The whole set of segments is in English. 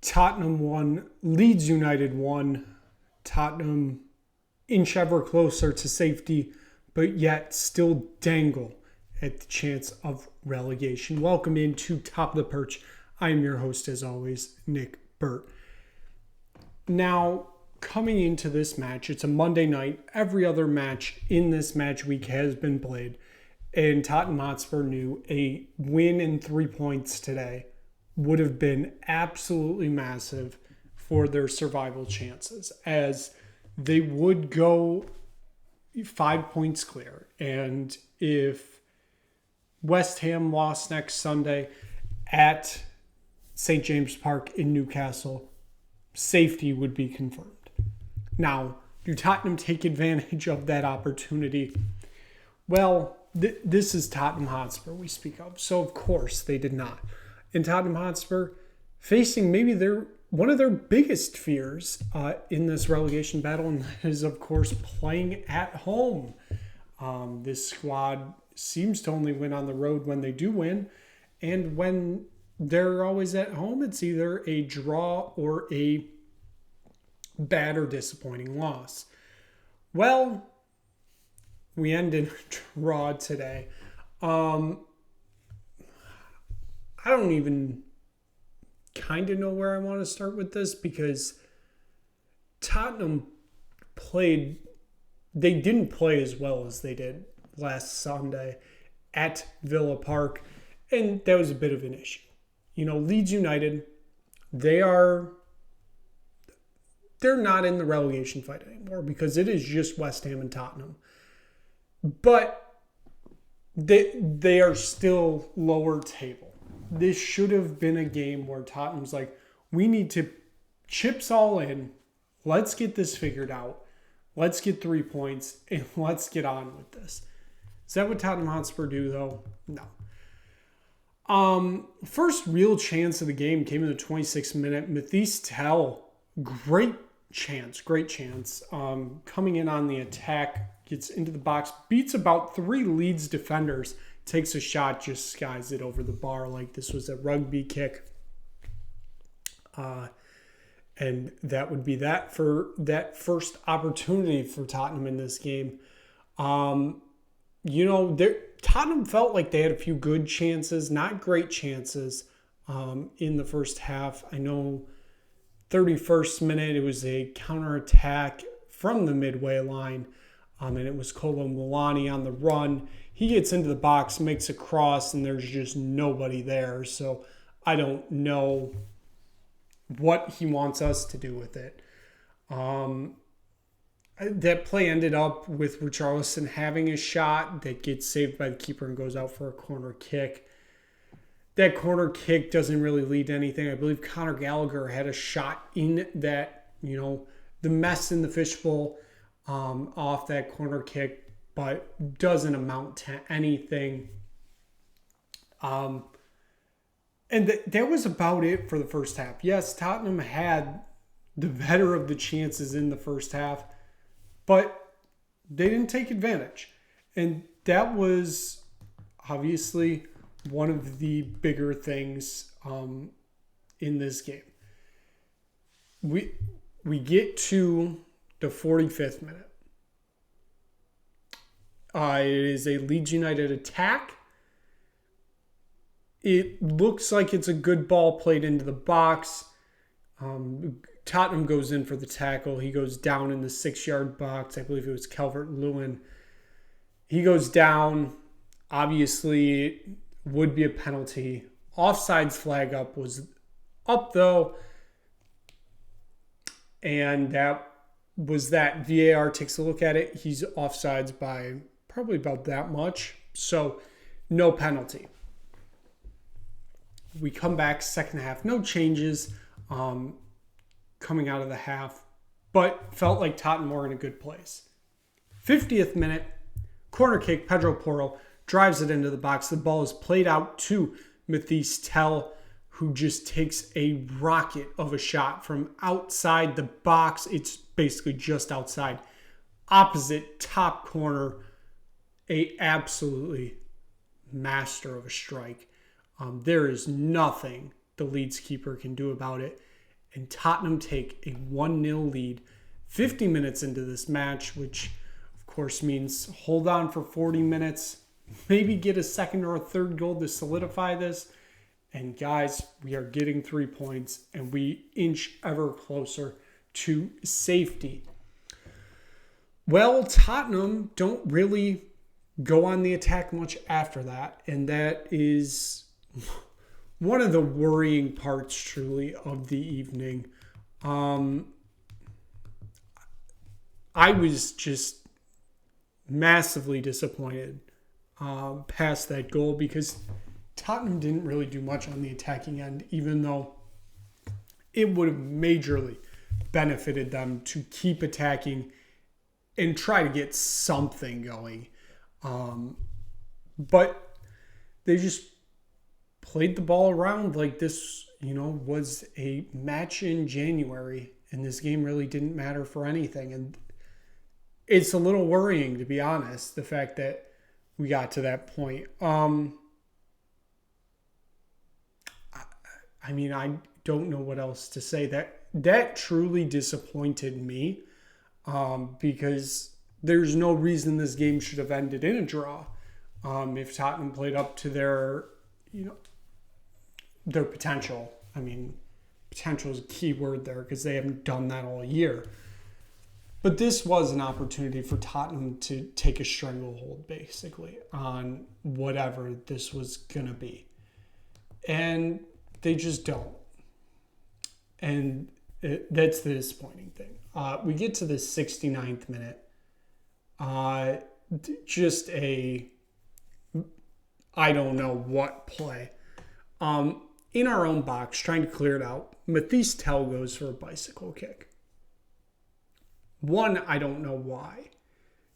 Tottenham won, Leeds United won. Tottenham inch ever closer to safety, but yet still dangle at the chance of relegation. Welcome into Top of the Perch. I am your host, as always, Nick Burt. Now, coming into this match, it's a Monday night. Every other match in this match week has been played, and Tottenham Hotspur knew a win and 3 points today would have been absolutely massive for their survival chances, as they would go 5 points clear. And if West Ham lost next Sunday at St. James Park in Newcastle, safety would be confirmed. Now, do Tottenham take advantage of that opportunity? Well, this is Tottenham Hotspur we speak of, so of course they did not. And Tottenham Hotspur facing maybe one of their biggest fears in this relegation battle, and that is, of course, playing at home. This squad seems to only win on the road when they do win, and when they're always at home, it's either a draw or a bad or disappointing loss. Well, we end in a draw today. I don't even kind of know where I want to start with this, because Tottenham they didn't play as well as they did last Sunday at Villa Park, and that was a bit of an issue. You know, Leeds United, they're not in the relegation fight anymore because it is just West Ham and Tottenham. But they are still lower table. This should have been a game where Tottenham's like, we need to chips all in. Let's get this figured out. Let's get 3 points and let's get on with this. Is that what Tottenham Hotspur do, though? No. First real chance of the game came in the 26th minute. Matthijs Tel, great chance. Coming in on the attack, gets into the box, beats about 3 Leeds defenders, takes a shot, just skies it over the bar like this was a rugby kick. And that would be that for that first opportunity for Tottenham in this game. Tottenham felt like they had a few good chances, not great chances, in the first half. I know 31st minute, it was a counterattack from the midway line, and it was Kolo Muani on the run. He gets into the box, makes a cross, and there's just nobody there. So I don't know what he wants us to do with it. That play ended up with Richarlison having a shot that gets saved by the keeper and goes out for a corner kick. That corner kick doesn't really lead to anything. I believe Conor Gallagher had a shot in that, the mess in the fishbowl off that corner kick, but doesn't amount to anything. And that was about it for the first half. Yes, Tottenham had the better of the chances in the first half, but they didn't take advantage. And that was obviously one of the bigger things in this game. We get to the 45th minute. It is a Leeds United attack. It looks like it's a good ball played into the box. Tottenham goes in for the tackle. He goes down in the 6-yard box. I believe it was Calvert-Lewin. He goes down. Obviously, it would be a penalty. Offsides flag was up, though. And that was that. VAR takes a look at it. He's offsides by probably about that much. So, no penalty. We come back second half. No changes coming out of the half, but felt like Tottenham were in a good place. 50th minute, corner kick, Pedro Porro drives it into the box. The ball is played out to Matthijs Tel, who just takes a rocket of a shot from outside the box. It's basically just outside. Opposite top corner, a absolutely master of a strike. There is nothing the Leeds keeper can do about it. and Tottenham take a 1-0 lead 50 minutes into this match, which of course means hold on for 40 minutes, maybe get a second or a third goal to solidify this. And guys, we are getting 3 points and we inch ever closer to safety. Well, Tottenham don't really go on the attack much after that. And that is one of the worrying parts, truly, of the evening. I was just massively disappointed past that goal because Tottenham didn't really do much on the attacking end, even though it would have majorly benefited them to keep attacking and try to get something going. But they just played the ball around like this, was a match in January, and this game really didn't matter for anything. And it's a little worrying, to be honest, the fact that we got to that point. I don't know what else to say. That truly disappointed me because there's no reason this game should have ended in a draw. If Tottenham played up to their potential. Potential is a key word there because they haven't done that all year. But this was an opportunity for Tottenham to take a stranglehold, basically, on whatever this was going to be. And they just don't. And that's the disappointing thing. We get to the 69th minute. Just a I don't know what play. In our own box, trying to clear it out, Mathis Tel goes for a bicycle kick. 1, I don't know why.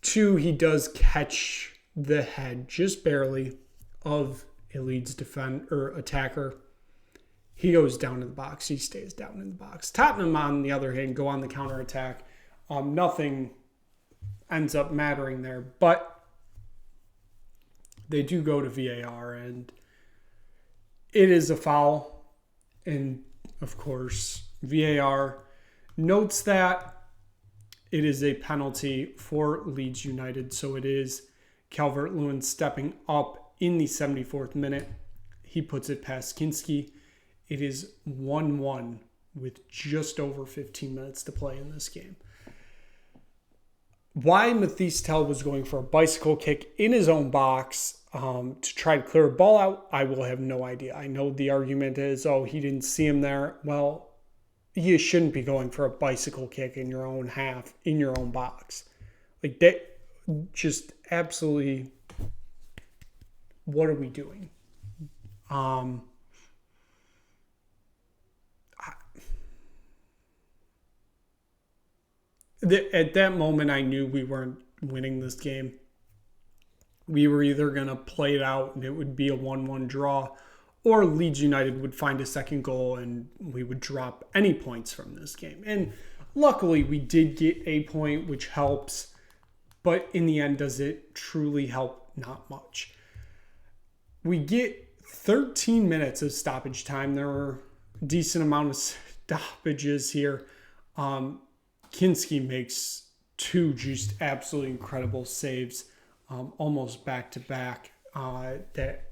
2, he does catch the head just barely of a Leeds attacker. He goes down in the box. He stays down in the box. Tottenham, on the other hand, go on the counterattack. Nothing ends up mattering there, but they do go to VAR, and it is a foul. And, of course, VAR notes that it is a penalty for Leeds United. So it is Calvert-Lewin stepping up in the 74th minute. He puts it past Kinski. It is 1-1 with just over 15 minutes to play in this game. Why Mathis Tel was going for a bicycle kick in his own box to try to clear a ball out, I will have no idea. I know the argument is, he didn't see him there. Well, you shouldn't be going for a bicycle kick in your own half, in your own box. Like, that, just absolutely, what are we doing? At that moment, I knew we weren't winning this game. We were either going to play it out and it would be a 1-1 draw, or Leeds United would find a second goal and we would drop any points from this game. And luckily, we did get a point, which helps. But in the end, does it truly help? Not much. We get 13 minutes of stoppage time. There were a decent amount of stoppages here. Kinski makes 2 just absolutely incredible saves, almost back-to-back, that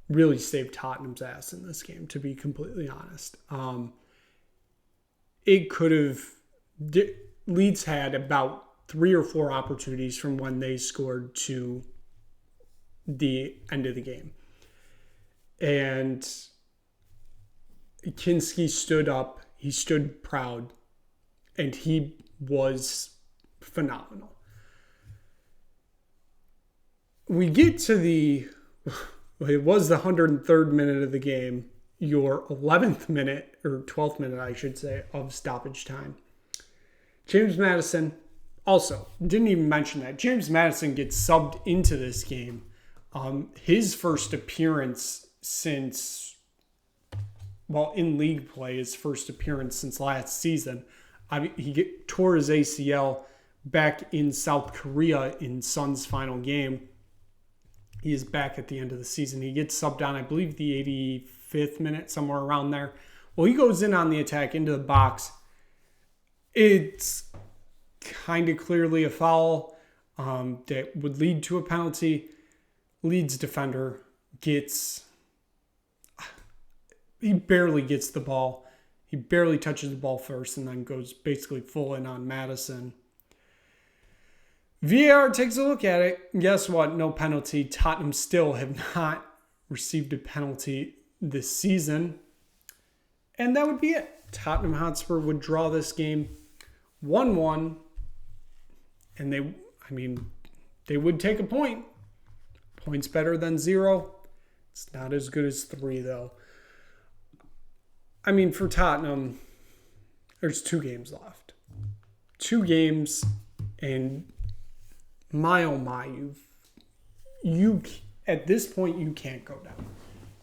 really saved Tottenham's ass in this game, to be completely honest. It could have... Leeds had about 3 or 4 opportunities from when they scored to the end of the game. And Kinski stood up. He stood proud. And he was phenomenal. We get to it was the 103rd minute of the game, your 11th minute, or 12th minute, I should say, of stoppage time. James Maddison, also, didn't even mention that. James Maddison gets subbed into this game. His first appearance since, in league play, his first appearance since last season. He tore his ACL back in South Korea in Sun's final game. He is back at the end of the season. He gets subbed on, I believe, the 85th minute, somewhere around there. Well, he goes in on the attack into the box. It's kind of clearly a foul that would lead to a penalty. Leeds defender he barely gets the ball. He barely touches the ball first and then goes basically full in on Madison. VAR takes a look at it. Guess what? No penalty. Tottenham still have not received a penalty this season. And that would be it. Tottenham Hotspur would draw this game 1-1. And they would take a point. Points better than 0. It's not as good as 3, though. I mean, for Tottenham, there's 2 games left. 2 games, and my oh my, you at this point, you can't go down.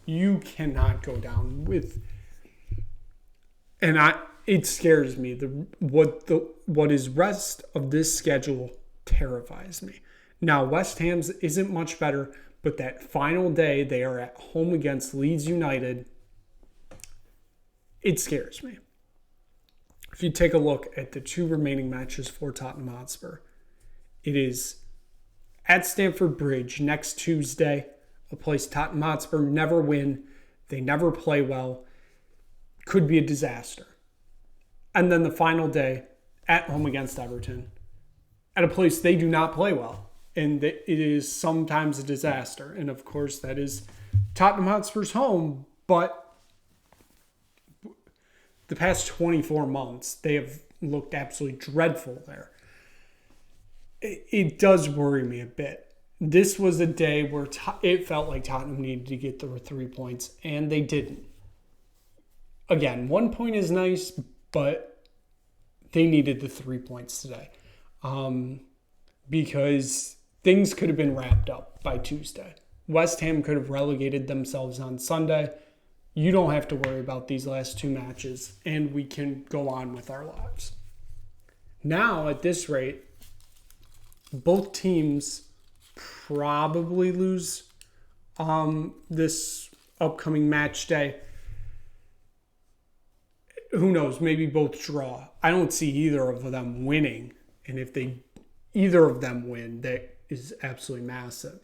You cannot go down with, and it scares me. What is rest of this schedule terrifies me. Now, West Ham's isn't much better, but that final day, they are at home against Leeds United. It scares me. If you take a look at the 2 remaining matches for Tottenham Hotspur, it is at Stamford Bridge next Tuesday, a place Tottenham Hotspur never win. They never play well. Could be a disaster. And then the final day at home against Everton, at a place they do not play well. And it is sometimes a disaster. And of course, that is Tottenham Hotspur's home. But the past 24 months, they have looked absolutely dreadful there. It does worry me a bit. This was a day where it felt like Tottenham needed to get the 3 points, and they didn't. Again, 1 point is nice, but they needed the 3 points today. Because things could have been wrapped up by Tuesday. West Ham could have relegated themselves on Sunday. You don't have to worry about these last 2 matches, and we can go on with our lives. Now, at this rate, both teams probably lose this upcoming match day. Who knows? Maybe both draw. I don't see either of them winning. And if either of them win, that is absolutely massive.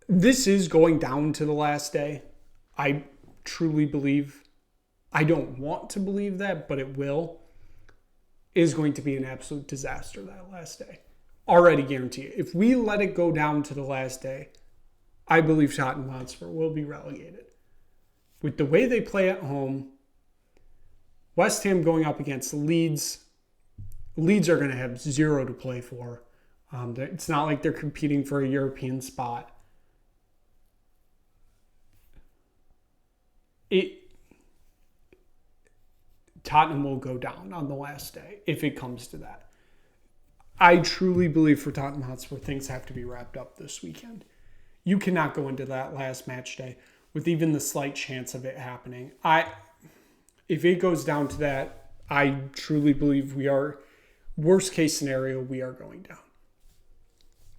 This is going down to the last day. I truly believe. I don't want to believe that, but it will. Is going to be an absolute disaster that last day. Already guarantee it. If we let it go down to the last day, I believe Tottenham Hotspur will be relegated. With the way they play at home, West Ham going up against Leeds. Leeds are going to have 0 to play for. It's not like they're competing for a European spot. Tottenham will go down on the last day if it comes to that. I truly believe for Tottenham Hotspur, things have to be wrapped up this weekend. You cannot go into that last match day with even the slight chance of it happening. If it goes down to that, I truly believe worst case scenario, we are going down.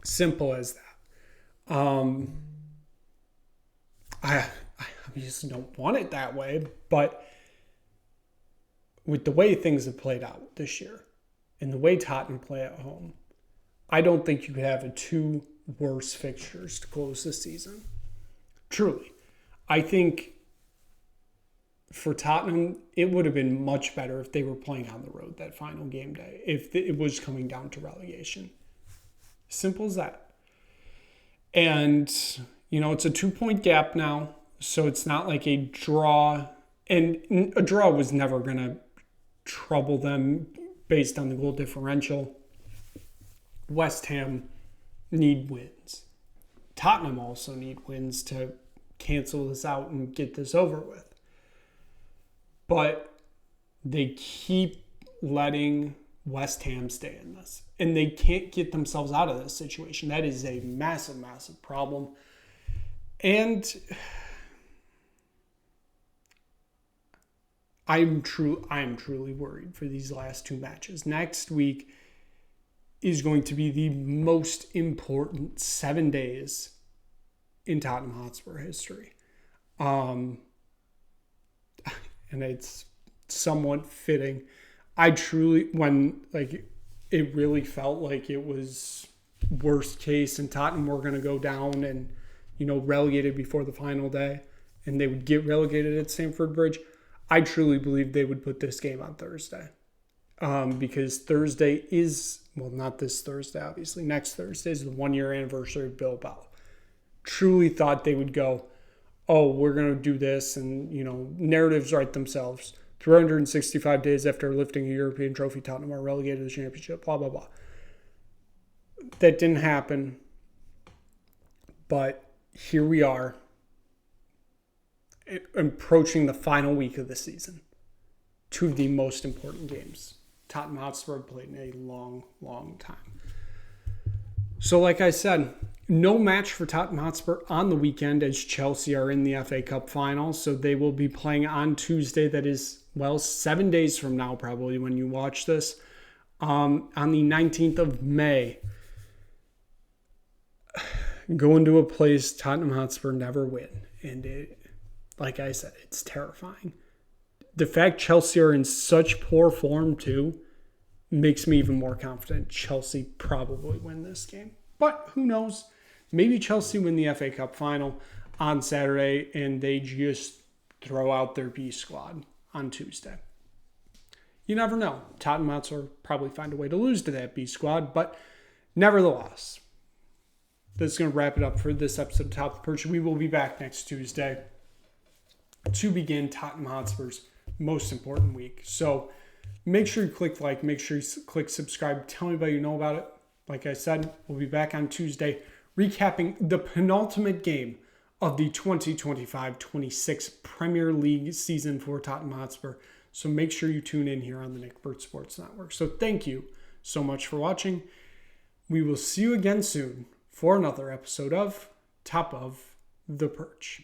Simple as that. I obviously don't want it that way, but with the way things have played out this year and the way Tottenham play at home, I don't think you could have 2 worse fixtures to close the season. Truly. I think for Tottenham, it would have been much better if they were playing on the road that final game day, if it was coming down to relegation. Simple as that. And, it's a 2-point gap now, so it's not like a draw. And a draw was never going to trouble them based on the goal differential. West Ham need wins. Tottenham also need wins to cancel this out and get this over with. But they keep letting West Ham stay in this. And they can't get themselves out of this situation. That is a massive, massive problem. And I am truly worried for these last 2 matches. Next week is going to be the most important 7 days in Tottenham Hotspur history. and it's somewhat fitting. I truly, when it really felt like it was worst case and Tottenham were going to go down and, relegated before the final day and they would get relegated at Stamford Bridge, I truly believe they would put this game on Thursday. Because Thursday is, not this Thursday, obviously. Next Thursday is the 1-year anniversary of Bilbao. Truly thought they would go, oh, we're going to do this. And, narratives write themselves. 365 days after lifting a European trophy, Tottenham are relegated to the championship, blah, blah, blah. That didn't happen. But here we are, approaching the final week of the season. Two of the most important games Tottenham Hotspur played in a long, long time. So like I said, no match for Tottenham Hotspur on the weekend as Chelsea are in the FA Cup final. So they will be playing on Tuesday. That is, 7 days from now probably when you watch this. On the 19th of May. Going to a place Tottenham Hotspur never win. And like I said, it's terrifying. The fact Chelsea are in such poor form too makes me even more confident Chelsea probably win this game. But who knows? Maybe Chelsea win the FA Cup final on Saturday and they just throw out their B squad on Tuesday. You never know. Tottenham Hotspur probably find a way to lose to that B squad, but nevertheless, that's going to wrap it up for this episode of Top of the Perch. We will be back next Tuesday to begin Tottenham Hotspur's most important week. So make sure you click like, make sure you click subscribe. Tell me you know about it. Like I said, we'll be back on Tuesday recapping the penultimate game of the 2025-26 Premier League season for Tottenham Hotspur. So make sure you tune in here on the Nick Burt Sports Network. So thank you so much for watching. We will see you again soon for another episode of Top of the Perch.